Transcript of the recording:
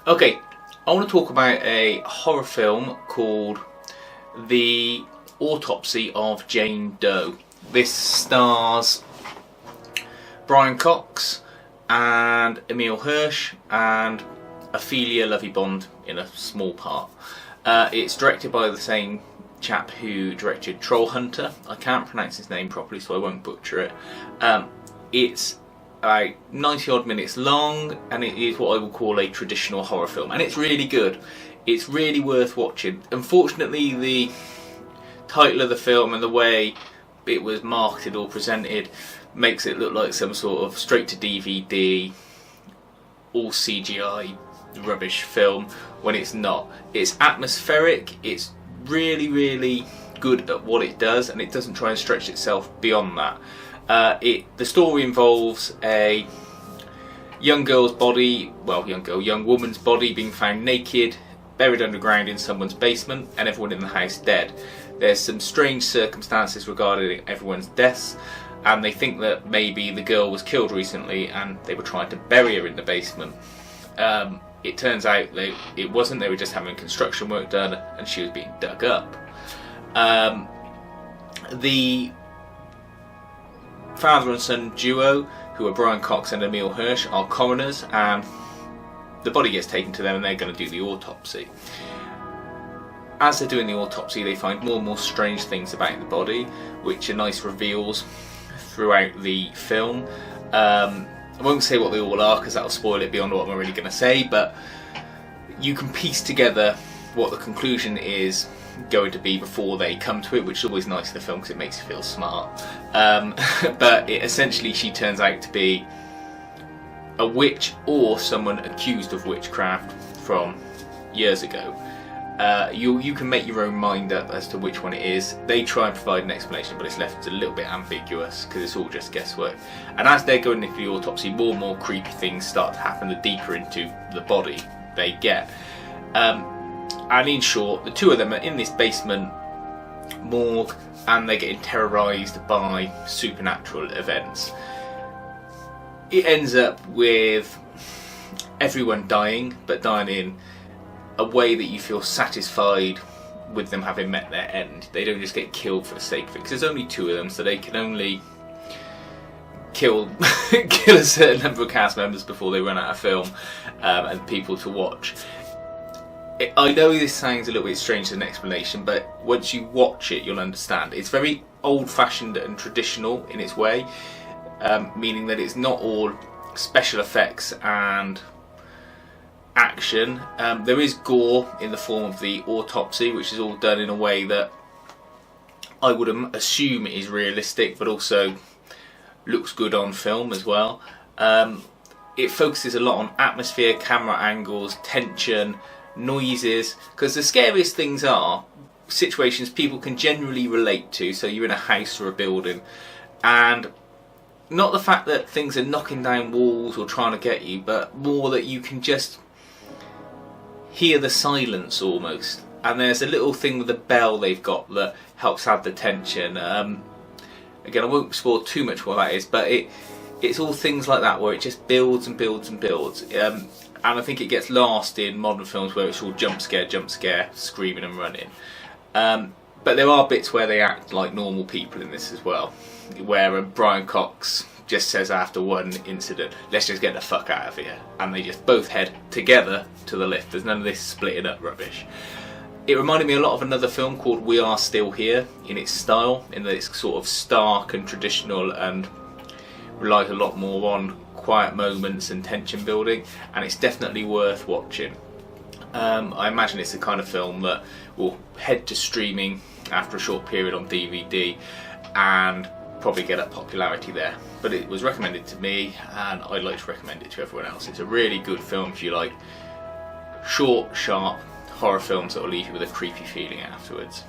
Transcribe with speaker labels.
Speaker 1: Okay, I want to talk about a horror film called The Autopsy of Jane Doe. This stars Brian Cox and Emile Hirsch and Ophelia Lovey-Bond in a small part. It's directed by the same chap who directed Troll Hunter. I can't pronounce his name properly, so I won't butcher it. It's 90 odd minutes long, and it is what I would call a traditional horror film, and it's really good. It's really worth watching. Unfortunately, the title of the film and the way it was marketed or presented makes it look like some sort of straight to DVD, all CGI rubbish film, when it's not. It's atmospheric, it's really good at what it does, and it doesn't try and stretch itself beyond that. The story involves a young woman's body being found naked, buried underground in someone's basement, and everyone in the house dead. There's some strange circumstances regarding everyone's deaths, and they think that maybe the girl was killed recently and they were trying to bury her in the basement. It turns out it wasn't, they were just having construction work done and she was being dug up. The father and son duo, who are Brian Cox and Emile Hirsch, are coroners, and the body gets taken to them and they're going to do the autopsy. As they're doing the autopsy, they find more and more strange things about the body, which are nice reveals throughout the film. I won't say what they all are because that'll spoil it beyond what I'm really going to say, but you can piece together what the conclusion is going to be before they come to it, which is always nice in the film because it makes you feel smart. But essentially she turns out to be a witch or someone accused of witchcraft from years ago. You can make your own mind up as to which one it is. They try and provide an explanation, but it's left a little bit ambiguous because it's all just guesswork. And as they're going into the autopsy, more and more creepy things start to happen the deeper into the body they get. And in short, the two of them are in this basement morgue and they're getting terrorised by supernatural events. It ends up with everyone dying, but dying in a way that you feel satisfied with them having met their end. They don't just get killed for the sake of it, because there's only two of them, so they can only kill a certain number of cast members before they run out of film and people to watch. I know this sounds a little bit strange as an explanation, but once you watch it you'll understand. It's very old-fashioned and traditional in its way, meaning that it's not all special effects and action. There is gore in the form of the autopsy, which is all done in a way that I would assume is realistic, but also looks good on film as well. It focuses a lot on atmosphere, camera angles, tension, noises, because the scariest things are situations people can generally relate to. So you're in a house or a building, and not the fact that things are knocking down walls or trying to get you, but more that you can just hear the silence almost. And there's a little thing with the bell they've got that helps add the tension. Again, I won't spoil too much what that is, but it's all things like that where it just builds and builds and builds. And I think it gets lost in modern films where it's all jump scare, screaming and running. But there are bits where they act like normal people in this as well, where Brian Cox just says after one incident, let's just get the fuck out of here, and they just both head together to the lift. There's none of this splitting up rubbish. It reminded me a lot of another film called We Are Still Here in its style, in that it's sort of stark and traditional and relies a lot more on quiet moments and tension building, and it's definitely worth watching. I imagine it's the kind of film that will head to streaming after a short period on DVD and probably get up popularity there. But it was recommended to me, and I'd like to recommend it to everyone else. It's a really good film if you like short, sharp horror films that will leave you with a creepy feeling afterwards.